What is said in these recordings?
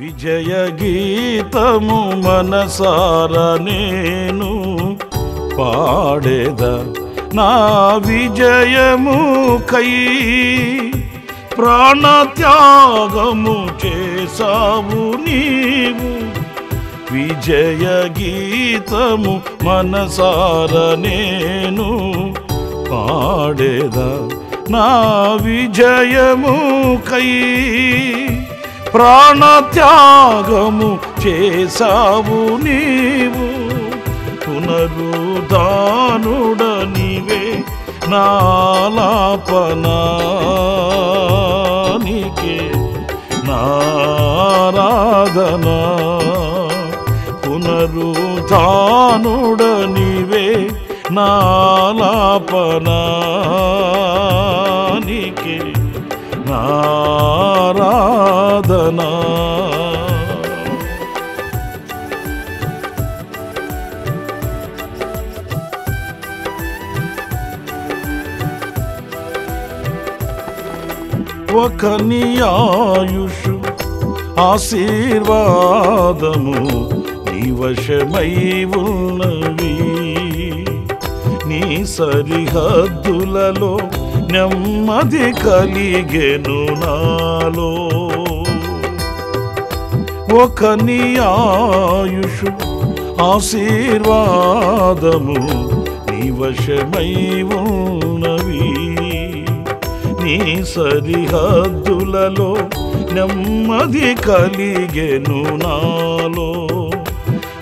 విజయ గీతము మనసారా నేను పాడేదా నా విజయము కై ప్రాణత్యాగము చేసావు నీవు విజయ గీతము మనసారా నేను పాడేదా నా విజయము కై ప్రాణత్యాగము చేసావు నీవు పునరుద్ధానుడ నీవే నాలాపనానికే నారాధనా పునరుద్ధానుడ నీవే నాలాపనానికే నారాధనా ఒక నీ ఆయుషు ఆశీర్వాదము నీ వశమై ఉన్నవి నీ సరిహద్దులలో నెమ్మది కలిగెను నాలో ఒక నీ ఆయుషు ఆశీర్వాదము నీ వశమై ఉన్నవి నీ సరిహద్దులలో నెమ్మది కలిగెను నాలో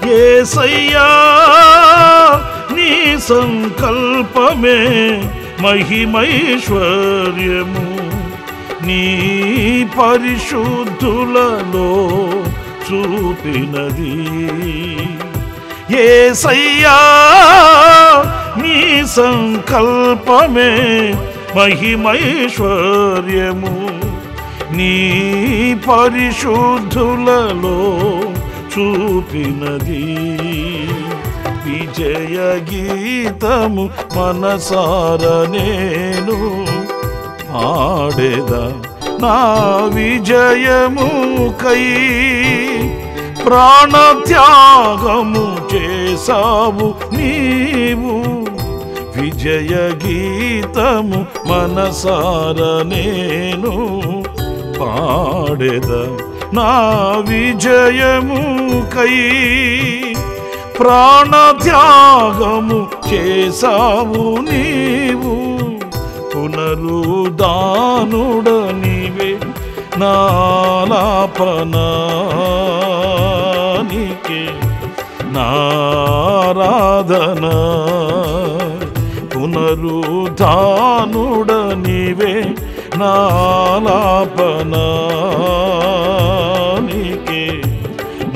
యేసయ్యా నీ సంకల్పమే మహిమైశ్వర్యము నీ పరిశుద్ధులలో చూపినది యేసయ్యా నీ సంకల్పమే మహిమైశ్వర్యము నీ పరిశుద్ధులలో చూపినది విజయ గీతము మనసారా నేను పాడేదా నా విజయము కై ప్రాణత్యాగము చేసావు నీవు విజయ గీతము మనసారా నేను పాడేదా నా విజయము కై ప్రాణత్యాగము చేసావు నీవు పునరుద్ధానుడ నీవే నాలాపనానికే నారాధనా పునరుద్ధానుడ నీవే నాలాపనానికే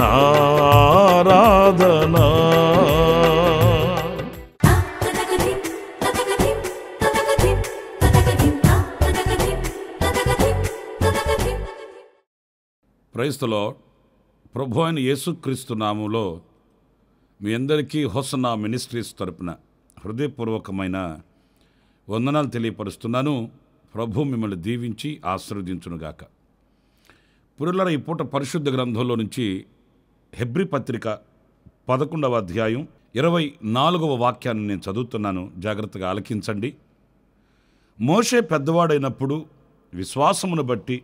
నారాధనా ప్రైజ్ ది లార్డ్. ప్రభు అయిన యేసుక్రీస్తు నామములో మీ అందరికీ హోసన్నా మినిస్ట్రీస్ తరపున హృదయపూర్వకమైన వందనాలు తెలియపరుస్తున్నాను. ప్రభు మిమ్మల్ని దీవించి ఆశీర్వదించునుగాక. పురులర ఈ పూట పరిశుద్ధ గ్రంథంలో నుంచి హెబ్రీ పత్రిక 11వ అధ్యాయం 24వ వాక్యాన్ని నేను చదువుతున్నాను. జాగ్రత్తగా ఆలకించండి. మోషే పెద్దవాడైనప్పుడు విశ్వాసమును బట్టి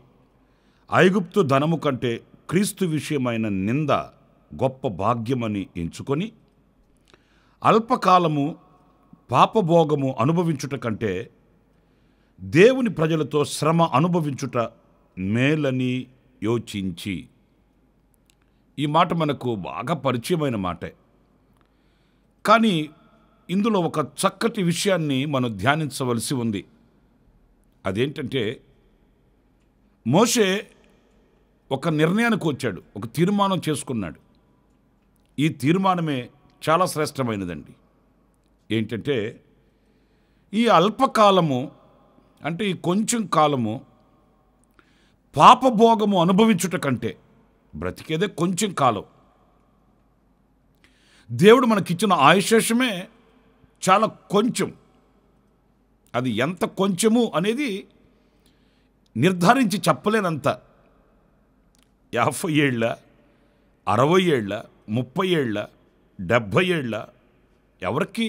ఐగుప్తు ధనము కంటే క్రీస్తు విషయమైన నింద గొప్ప భాగ్యమని ఎంచుకొని అల్పకాలము పాపభోగము అనుభవించుట కంటే దేవుని ప్రజలతో శ్రమ అనుభవించుట మేలని యోచించి. ఈ మాట మనకు బాగా పరిచయమైన మాటే. కానీ ఇందులో ఒక చక్కటి విషయాన్ని మనం ధ్యానించవలసి ఉంది. అదేంటంటే మోషే ఒక నిర్ణయానికి వచ్చాడు, ఒక తీర్మానం చేసుకున్నాడు. ఈ తీర్మానమే చాలా శ్రేష్టమైనదండి. ఏంటంటే ఈ అల్పకాలము అంటే ఈ కొంచెం కాలము పాపభోగము అనుభవించుట కంటే, బ్రతికేదే కొంచెం కాలం, దేవుడు మనకిచ్చిన ఆయుశేషమే చాలా కొంచెం. అది ఎంత కొంచెము అనేది నిర్ధారించి చెప్పలేనంత. 50 ఏళ్ళ, 60 ఏళ్ళ, 30 ఏళ్ళ, 70 ఏళ్ళ, ఎవరికి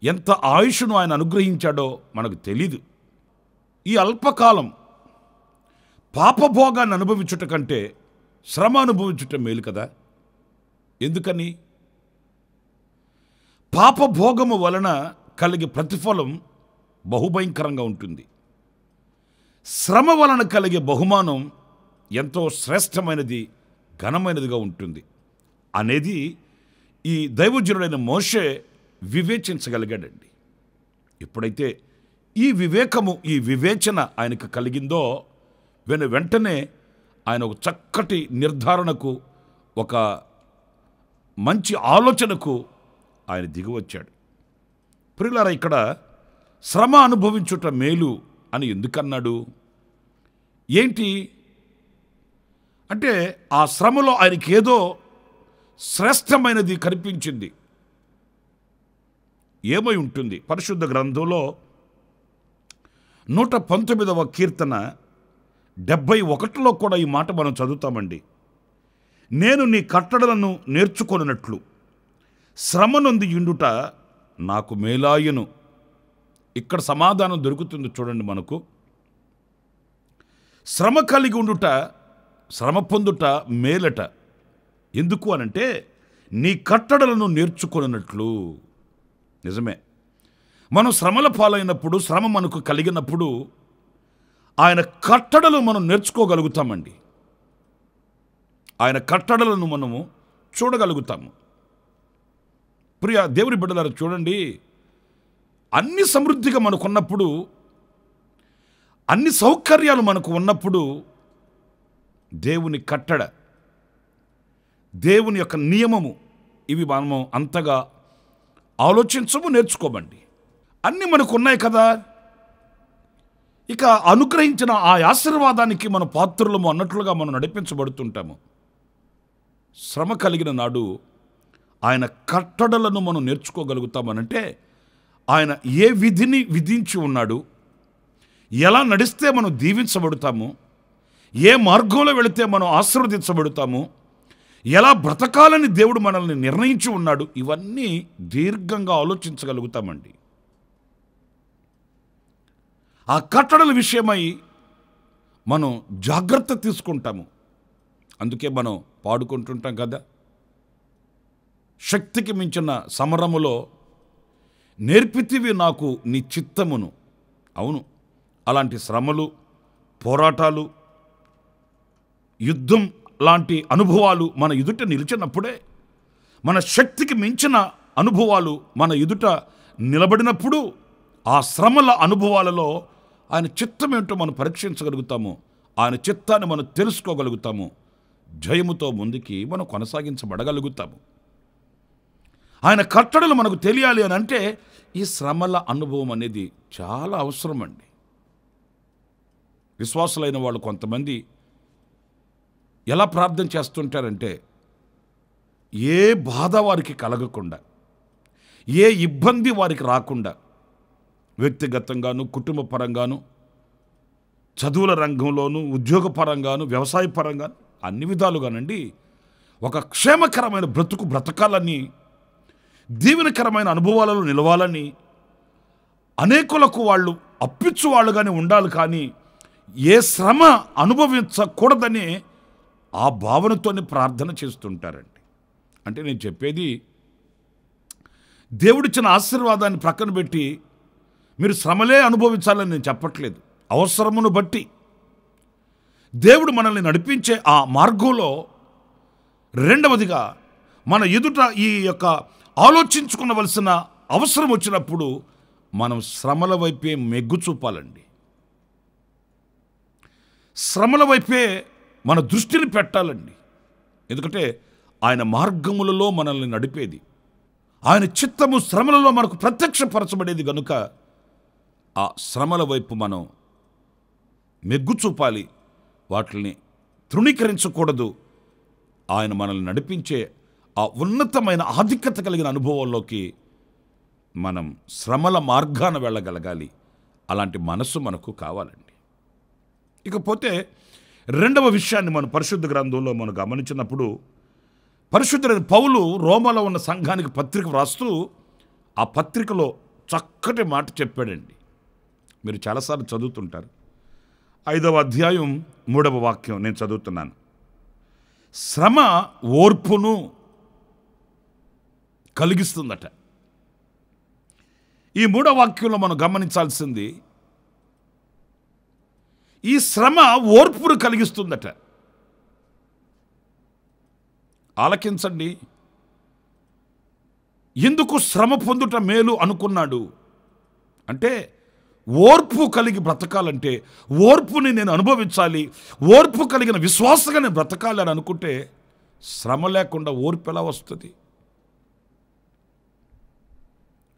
ఎంత ఆయుష్ను ఆయన అనుగ్రహించాడో మనకు తెలీదు. ఈ అల్పకాలం పాపభోగాన్ని అనుభవించుట కంటే శ్రమ అనుభవించుట మేలు కదా. ఎందుకని? పాపభోగము వలన కలిగే ప్రతిఫలం బహుభయంకరంగా ఉంటుంది. శ్రమ వలన కలిగే బహుమానం ఎంతో శ్రేష్టమైనది, ఘనమైనదిగా ఉంటుంది అనేది ఈ దైవజనుడైన మోషే వివేచించగలిగాడండి. ఎప్పుడైతే ఈ వివేకము, ఈ వివేచన ఆయనకు కలిగిందో వెంటనే ఆయన ఒక చక్కటి నిర్ధారణకు, ఒక మంచి ఆలోచనకు ఆయన దిగివచ్చాడు. ప్రియులారా, ఇక్కడ శ్రమ అనుభవించుట మేలు అని ఎందుకన్నాడు? ఏంటి అంటే ఆ శ్రమలో ఆయనకి ఏదో శ్రేష్టమైనది కనిపించింది. ఏమై ఉంటుంది? పరిశుద్ధ గ్రంథంలో 119వ కీర్తన 71లో కూడా ఈ మాట మనం చదువుతామండి. నేను నీ కట్టడలను నేర్చుకొనున్నట్లు శ్రమ నొంది ఇండుట నాకు మేలాయను. ఇక్కడ సమాధానం దొరుకుతుంది చూడండి మనకు. శ్రమ కలిగి ఉండుట, శ్రమ పొందుట మేలట. ఎందుకు అనంటే నీ కట్టడలను నేర్చుకొనున్నట్లు. నిజమే, మనం శ్రమల పాలైనప్పుడు, శ్రమ మనకు కలిగినప్పుడు ఆయన కట్టడలు మనం నేర్చుకోగలుగుతామండి. ఆయన కట్టడలను మనము చూడగలుగుతాము. ప్రియ దేవుని బిడ్డలారా, చూడండి, అన్ని సమృద్ధిగా మనకున్నప్పుడు, అన్ని సౌకర్యాలు మనకు ఉన్నప్పుడు దేవుని కట్టడ, దేవుని యొక్క నియమము, ఇవి మనము అంతగా ఆలోచించము, నేర్చుకోమండి. అన్నీ మనకు ఉన్నాయి కదా. ఇక అనుగ్రహించిన ఆ ఆశీర్వాదానికి మన పాత్రులము అన్నట్లుగా మనం నడిపించబడుతుంటాము. శ్రమ కలిగిన నాడు ఆయన కట్టడలను మనం నేర్చుకోగలుగుతామనంటే ఆయన ఏ విధిని విధించి ఉన్నాడు, ఎలా నడిస్తే మనం దీవించబడతాము, ఏ మార్గంలో వెళితే మనం ఆశీర్వదించబడతాము, ఎలా బ్రతకాలని దేవుడు మనల్ని నిర్ణయించి ఉన్నాడు, ఇవన్నీ దీర్ఘంగా ఆలోచించగలుగుతామండి. ఆ కట్టడల విషయమై మనం జాగ్రత్త తీసుకుంటాము. అందుకే మనం పాడుకుంటుంటాం కదా, శక్తికి మించిన సమరములో నేర్పితివి నాకు నీ చిత్తమును. అవును, అలాంటి శ్రమలు, పోరాటాలు, యుద్ధం లాంటి అనుభవాలు మన ఎదుట నిలిచినప్పుడే, మన శక్తికి మించిన అనుభవాలు మన ఎదుట నిలబడినప్పుడు, ఆ శ్రమల అనుభవాలలో ఆయన చిత్తం ఏంటో మనం పరీక్షించగలుగుతాము. ఆయన చిత్తాన్ని మనం తెలుసుకోగలుగుతాము. జయముతో ముందుకి మనం కొనసాగించబడగలుగుతాము. ఆయన కట్టడలు మనకు తెలియాలి అని అంటే ఈ శ్రమల అనుభవం అనేది చాలా అవసరం అండి. విశ్వాసులైన వాళ్ళు కొంతమంది ఎలా ప్రార్థన చేస్తుంటారంటే, ఏ బాధ వారికి కలగకుండా, ఏ ఇబ్బంది వారికి రాకుండా, వ్యక్తిగతంగాను, కుటుంబ పరంగాను, చదువుల రంగంలోను, ఉద్యోగపరంగాను, వ్యవసాయ పరంగాను, అన్ని విధాలుగానండి ఒక క్షేమకరమైన బ్రతకాలని, దీవెనకరమైన అనుభవాలలో నిలవాలని, అనేకులకు వాళ్ళు అప్పిచ్చు వాళ్ళుగానే ఉండాలి. కానీ ఏ శ్రమ అనుభవించకూడదని ఆ భావనతోనే ప్రార్థన చేస్తుంటారండి. అంటే నేను చెప్పేది, దేవుడిచ్చిన ఆశీర్వాదాన్ని ప్రక్కన పెట్టి మీరు శ్రమలే అనుభవించాలని నేను చెప్పట్లేదు. అవసరమును బట్టి దేవుడు మనల్ని నడిపించే ఆ మార్గంలో రెండవదిగా మన ఎదుట ఈ యొక్క ఆలోచించుకునవలసిన అవసరం వచ్చినప్పుడు మనం శ్రమల వైపే మెగ్గు చూపాలండి. శ్రమల వైపే మన దృష్టిని పెట్టాలండి. ఎందుకంటే ఆయన మార్గములలో మనల్ని నడిపేది, ఆయన చిత్తము శ్రమలలో మనకు ప్రత్యక్షపరచబడేది కనుక ఆ శ్రమల వైపు మనం మెగ్గు చూపాలి, వాటిని తృణీకరించకూడదు. ఆయన మనల్ని నడిపించే ఆ ఉన్నతమైన ఆధిక్యత కలిగిన అనుభవంలోకి మనం శ్రమల మార్గాన వెళ్ళగలగాలి. అలాంటి మనస్సు మనకు కావాలండి. ఇకపోతే రెండవ విషయాన్ని మనం పరిశుద్ధ గ్రంథంలో మనం గమనించినప్పుడు, పరిశుద్ధుడైన పౌలు రోమాలో ఉన్న సంఘానికి పత్రిక వ్రాస్తూ ఆ పత్రికలో చక్కటి మాట చెప్పాడండి. మీరు చాలాసార్లు చదువుతుంటారు. 5వ అధ్యాయం 3వ వాక్యం నేను చదువుతున్నాను. శ్రమ ఓర్పును కలిగిస్తుందట. ఈ 3వ వాక్యంలో మనం గమనించాల్సింది, ఈ శ్రమ ఓర్పును కలిగిస్తుందట. ఆలకించండి. ఎందుకు శ్రమ పొందుట మేలు అనుకున్నాడు అంటే, ఓర్పు కలిగి బ్రతకాలంటే, ఓర్పుని నేను అనుభవించాలి, ఓర్పు కలిగిన విశ్వాసంగా నేను బ్రతకాలి అని అనుకుంటే, శ్రమ లేకుండా ఓర్పు ఎలా వస్తుంది?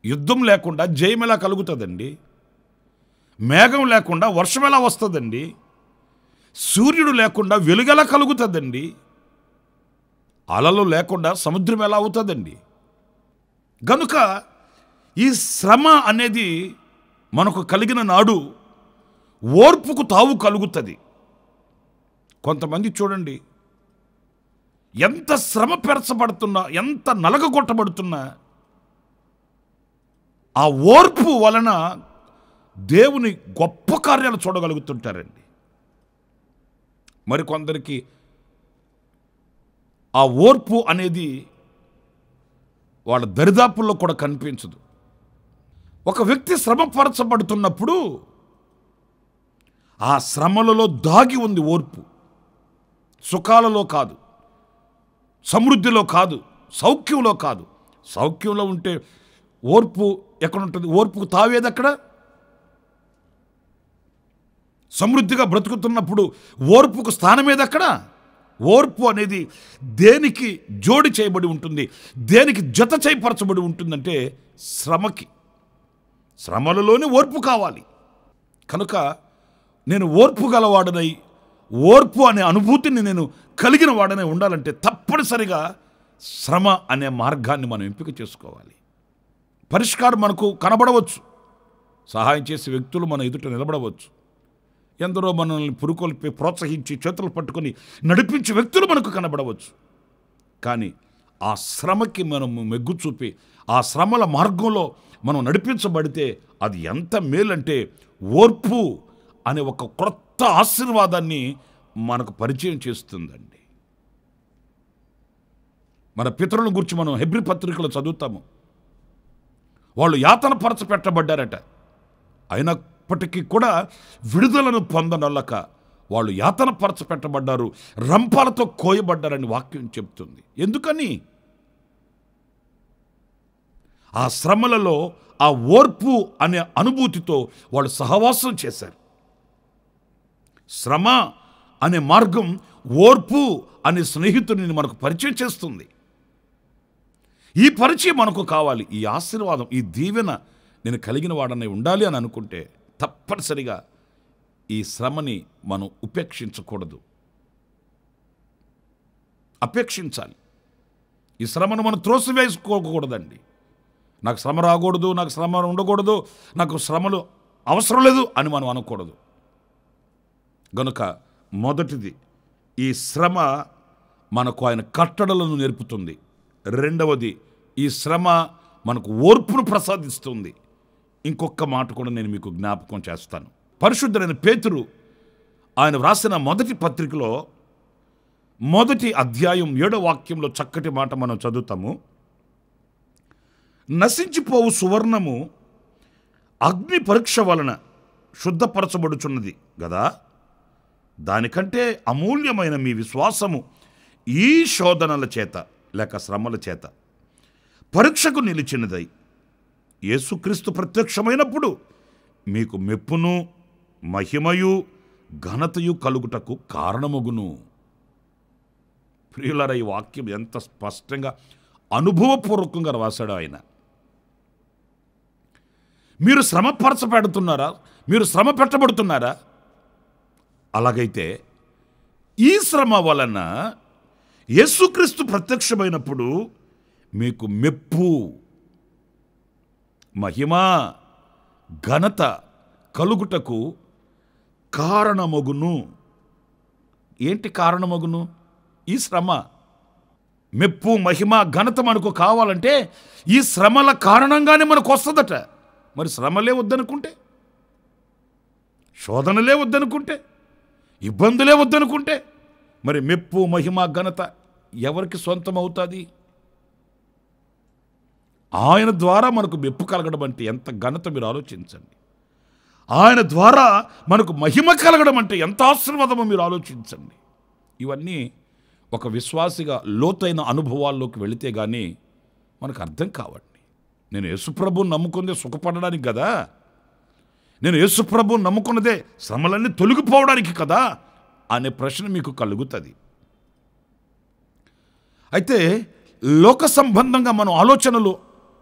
యుద్ధం లేకుండా జయం ఎలా కలుగుతుందండి? మేఘం లేకుండా వర్షం ఎలా వస్తుందండి? సూర్యుడు లేకుండా వెలుగు ఎలా కలుగుతుందండి? అలలు లేకుండా సముద్రం ఎలా అవుతుందండి? గనుక ఈ శ్రమ అనేది మనకు కలిగిన నాడు ఓర్పుకు తావు కలుగుతుంది. కొంతమంది చూడండి, ఎంత శ్రమ పెరచబడుతున్నా, ఎంత నలగగొట్టబడుతున్నా, ఆ ఓర్పు వలన దేవుని గొప్ప కార్యాలు చూడగలుగుతుంటారండి. మరికొందరికి ఆ ఓర్పు అనేది వాళ్ళ దరిదాపుల్లో కూడా కనిపించదు. ఒక వ్యక్తి శ్రమపరచబడుతున్నప్పుడు ఆ శ్రమలలో దాగి ఉంది ఓర్పు. సుఖాలలో కాదు, సమృద్ధిలో కాదు, సౌఖ్యంలో కాదు. సౌఖ్యంలో ఉంటే ఓర్పు ఎక్కడ ఉంటుంది? ఓర్పుకు తావేది అక్కడ? సమృద్ధిగా బ్రతుకుతున్నప్పుడు ఓర్పుకు స్థానం ఏది అక్కడ? ఓర్పు అనేది దేనికి జోడి చేయబడి ఉంటుంది, దేనికి జత చేయపరచబడి ఉంటుందంటే శ్రమకి. శ్రమలలోనే ఓర్పు కావాలి. కనుక నేను ఓర్పు గలవాడనై, ఓర్పు అనే అనుభూతిని నేను కలిగిన వాడనే ఉండాలంటే తప్పనిసరిగా శ్రమ అనే మార్గాన్ని మనం ఎంపిక చేసుకోవాలి. పరిష్కారం మనకు కనబడవచ్చు, సహాయం చేసే వ్యక్తులు మన ఎదుట నిలబడవచ్చు, ఎందరో మనల్ని పురుకొల్పి ప్రోత్సహించి చేతులు పట్టుకొని నడిపించే వ్యక్తులు మనకు కనబడవచ్చు. కానీ ఆ శ్రమకి మనం మెగ్గు చూపి ఆ శ్రమల మార్గంలో మనం నడిపించబడితే అది ఎంత మేలంటే, ఓర్పు అనే ఒక క్రొత్త ఆశీర్వాదాన్ని మనకు పరిచయం చేస్తుందండి. మన పితరుల గురించి మనం హెబ్రీ పత్రికలో చదువుతాము. వాళ్ళు యాతన పరచపెట్టబడ్డారట, అయినప్పటికీ కూడా విడుదలను పొందనొల్లక వాళ్ళు యాతన పరచపెట్టబడ్డారు, రంపాలతో కోయబడ్డారని వాక్యం చెప్తుంది. ఎందుకని? ఆ శ్రమలలో ఆ ఓర్పు అనే అనుభూతితో వాళ్ళు సహవాసం చేశారు. శ్రమ అనే మార్గం ఓర్పు అనే స్నేహితుడిని మనకు పరిచయం చేస్తుంది. ఈ పరిచయం మనకు కావాలి. ఈ ఆశీర్వాదం, ఈ దీవెన నేను కలిగిన వాడనే ఉండాలి అని అనుకుంటే తప్పనిసరిగా ఈ శ్రమని మనం ఉపేక్షించకూడదు, అపేక్షించాలి. ఈ శ్రమను మనం త్రోసివేసుకోకూడదండి. నాకు శ్రమ రాకూడదు, నాకు శ్రమ ఉండకూడదు, నాకు శ్రమలు అవసరం లేదు అని మనం అనకూడదు. గనుక మొదటిది, ఈ శ్రమ మనకు ఆయన కట్టడలను నేర్పుతుంది. రెండవది, ఈ శ్రమ మనకు ఓర్పును ప్రసాదిస్తుంది. ఇంకొక మాట కూడా నేను మీకు జ్ఞాపకం చేస్తాను. పరిశుద్ధుడైన పేతురు ఆయన వ్రాసిన మొదటి పత్రికలో 1వ అధ్యాయం 7వ వాక్యంలో చక్కటి మాట మనం చదువుతాము. నశించిపోవు సువర్ణము అగ్ని పరీక్ష వలన శుద్ధపరచబడుచున్నది గదా, దానికంటే అమూల్యమైన మీ విశ్వాసము ఈ శోధనల చేత లేక శ్రమల చేత పరీక్షకు నిలిచినదై యేసుక్రీస్తు ప్రత్యక్షమైనప్పుడు మీకు మెప్పును మహిమయు ఘనతయు కలుగుటకు కారణమగును. ప్రియులారా, ఈ వాక్యం ఎంత స్పష్టంగా అనుభవపూర్వకంగా రాశాడో ఆయన. మీరు శ్రమపరచబడుతున్నారా? మీరు శ్రమ పెట్టబడుతున్నారా? అలాగైతే ఈ శ్రమ వలన యేసుక్రీస్తు ప్రత్యక్షమైనప్పుడు మీకు మెప్పు, మహిమ, ఘనత కలుగుటకు కారణమగును ఏంటి కారణమగును? ఈ శ్రమ. మెప్పు, మహిమ, ఘనత మనకు కావాలంటే ఈ శ్రమల కారణంగానే మనకు వస్తుందట. మరి శ్రమలే వద్దనుకుంటే, శోధనలే వద్దనుకుంటే, ఇబ్బందులే వద్దనుకుంటే మరి మెప్పు, మహిమ, ఘనత ఎవరికి సొంతం అవుతుంది? ఆయన ద్వారా మనకు మెప్పు కలగడం అంటే ఎంత ఘనత మీరు ఆలోచించండి. ఆయన ద్వారా మనకు మహిమ కలగడం అంటే ఎంత ఆశీర్వాదమో మీరు ఆలోచించండి. ఇవన్నీ ఒక విశ్వాసిగా లోతైన అనుభవాల్లోకి వెళితే కానీ మనకు అర్థం కావండి. నేను యేసుప్రభువుని నమ్ముకుందే సుఖపడడానికి కదా, నేను యేసుప్రభువుని నమ్ముకున్నదే శ్రమలన్నీ తొలగిపోవడానికి కదా అనే ప్రశ్న మీకు కలుగుతుంది. అయితే లోక సంబంధంగా మనం ఆలోచనలు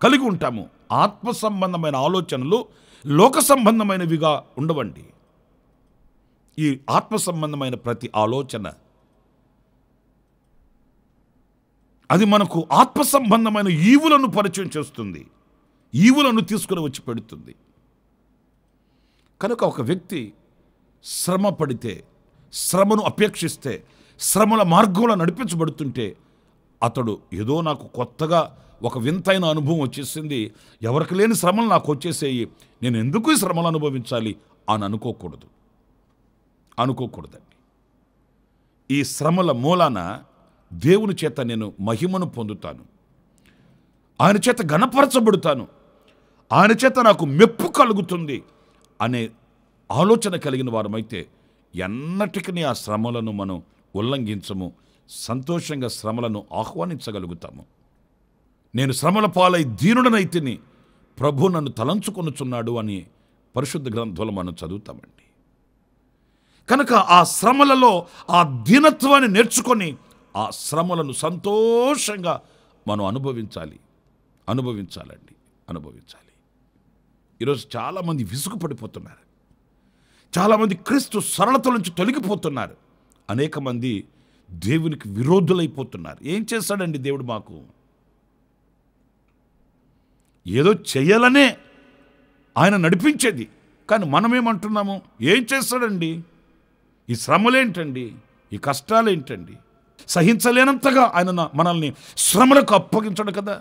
కలిగి ఉంటాము. ఆత్మ సంబంధమైన ఆలోచనలు లోక సంబంధమైనవిగా ఉండవండి. ఈ ఆత్మ సంబంధమైన ప్రతి ఆలోచన అది మనకు ఆత్మ సంబంధమైన ఈవులను పరిచయం చేస్తుంది, ఈవులను తీసుకుని వచ్చి పెడుతుంది. కనుక ఒక వ్యక్తి శ్రమ పడితే, శ్రమను అపేక్షిస్తే, శ్రమల మార్గంలో నడిపించబడుతుంటే అతడు ఏదో నాకు కొత్తగా ఒక వింతైన అనుభవం వచ్చేసింది, ఎవరికి లేని శ్రమలు నాకు వచ్చేసేయి, నేను ఎందుకు ఈ శ్రమలు అనుభవించాలి అని అనుకోకూడదండి. ఈ శ్రమల మూలాన దేవుని చేత నేను మహిమను పొందుతాను, ఆయన చేత ఘనపరచబడుతాను, ఆయన చేత నాకు మెప్పు కలుగుతుంది అనే ఆలోచన కలిగిన వారమైతే ఎన్నటికీ ఆ శ్రమలను మనం ఉల్లంఘించము, సంతోషంగా శ్రమలను ఆహ్వానించగలుగుతాము. నేను శ్రమల పాలై దీనుడనైతిని, ప్రభు నన్ను తలంచుకొనుచున్నాడు అని పరిశుద్ధ గ్రంథంలో మనం చదువుతామండి. కనుక ఆ శ్రమలలో ఆ దీనత్వాన్ని నేర్చుకొని ఆ శ్రమలను సంతోషంగా మనం అనుభవించాలి. ఈరోజు చాలామంది విసుగు పడిపోతున్నారు, చాలామంది క్రీస్తు సరళత నుంచి తొలగిపోతున్నారు, అనేక మంది దేవునికి విరోధులైపోతున్నారు. ఏం చేశాడండి దేవుడు మాకు? ఏదో చెయ్యాలనే ఆయన నడిపించేది, కానీ మనమేమంటున్నాము? ఏం చేస్తాడండి? ఈ శ్రమలేంటండి, ఈ కష్టాలేంటండి? సహించలేనంతగా ఆయన మనల్ని శ్రమలకు అప్పగించడు కదా.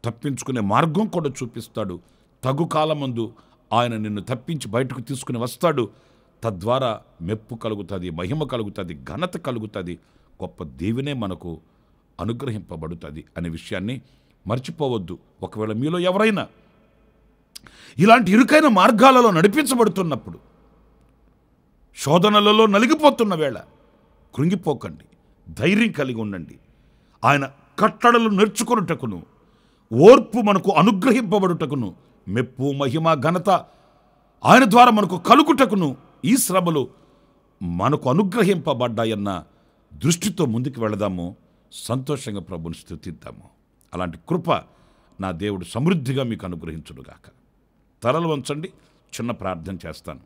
తప్పించుకునే మార్గం కూడా చూపిస్తాడు. తగు కాలమందు ఆయన నిన్ను తప్పించి బయటకు తీసుకుని వస్తాడు. తద్వారా మెప్పు కలుగుతుంది, మహిమ కలుగుతుంది, ఘనత కలుగుతుంది, గొప్ప దీవెనే మనకు అనుగ్రహింపబడుతుంది అనే విషయాన్ని మర్చిపోవద్దు. ఒకవేళ మీలో ఎవరైనా ఇలాంటి ఇరుకైన మార్గాలలో నడిపించబడుతున్నప్పుడు, శోధనలలో నలిగిపోతున్న వేళ కృంగిపోకండి, ధైర్యం కలిగి ఉండండి. ఆయన కట్టడలు నేర్చుకొనుటకును, ఓర్పు మనకు అనుగ్రహింపబడుటకును, మెప్పు, మహిమ, ఘనత ఆయన ద్వారా మనకు కలుగుటకును ఈ శ్రమలు మనకు అనుగ్రహింపబడ్డాయన్న దృష్టితో ముందుకు వెళదాము. సంతోషంగా ప్రభుని స్తుతిద్దాము. అలాంటి కృప నా దేవుడు సమృద్ధిగా మీకు అనుగ్రహించుడుగాక. తలలు వంచండి, చిన్న ప్రార్థన చేస్తాను.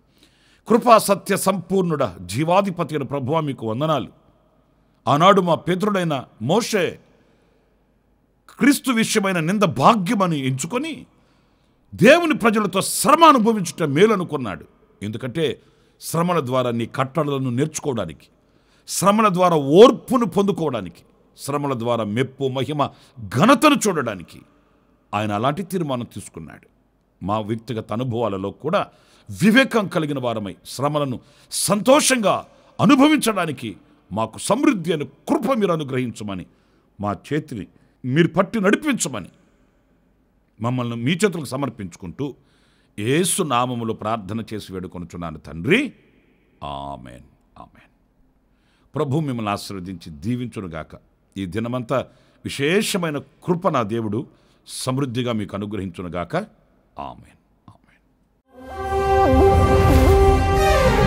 కృపా సత్య సంపూర్ణుడ, జీవాధిపతి అయిన ప్రభువా మీకు వందనాలు. ఆనాడు మా పితరుడైన మోషే క్రీస్తు విషయమైన నింద భాగ్యమని ఎంచుకొని దేవుని ప్రజలతో శ్రమ అనుభవించుట మేలనుకున్నాడు. ఎందుకంటే శ్రమల ద్వారా నీ కట్టడలను నేర్చుకోవడానికి, శ్రమల ద్వారా ఓర్పును పొందుకోవడానికి, శ్రమల ద్వారా మెప్పు, మహిమ, ఘనతను చూడడానికి ఆయన అలాంటి తీర్మానం తీసుకున్నాడు. మా వ్యక్తిగత అనుభవాలలో కూడా వివేకం కలిగిన వారమై శ్రమలను సంతోషంగా అనుభవించడానికి మాకు సమృద్ధి అని కృప మీరు అనుగ్రహించమని, మా చేతిని మీరు పట్టి నడిపించమని మమ్మల్ని మీ చేతులకు సమర్పించుకుంటూ యేసు నామములో ప్రార్థన చేసి వేడుకొనుచున్నాను తండ్రి. Amen, amen. ప్రభు మిమ్మల్ని ఆశీర్వదించి దీవించునుగాక. ఈ దినమంతా విశేషమైన కృప నా దేవుడు సమృద్ధిగా మీకు అనుగ్రహించునుగాక. Amen, amen.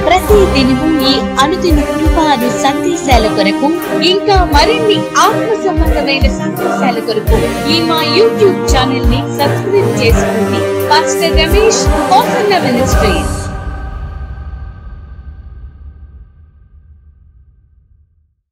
ప్రతి దినము ఈ అనుదిన కృప అను సందేశాల కొరకు, ఇంకా మరిన్ని ఆత్మ సంబంధమైన సందేశాల కొరకు ఈ మా యూట్యూబ్ ఛానల్ ని సబ్స్క్రైబ్ చేసుకోండి. Pastor Ramesh, ministries.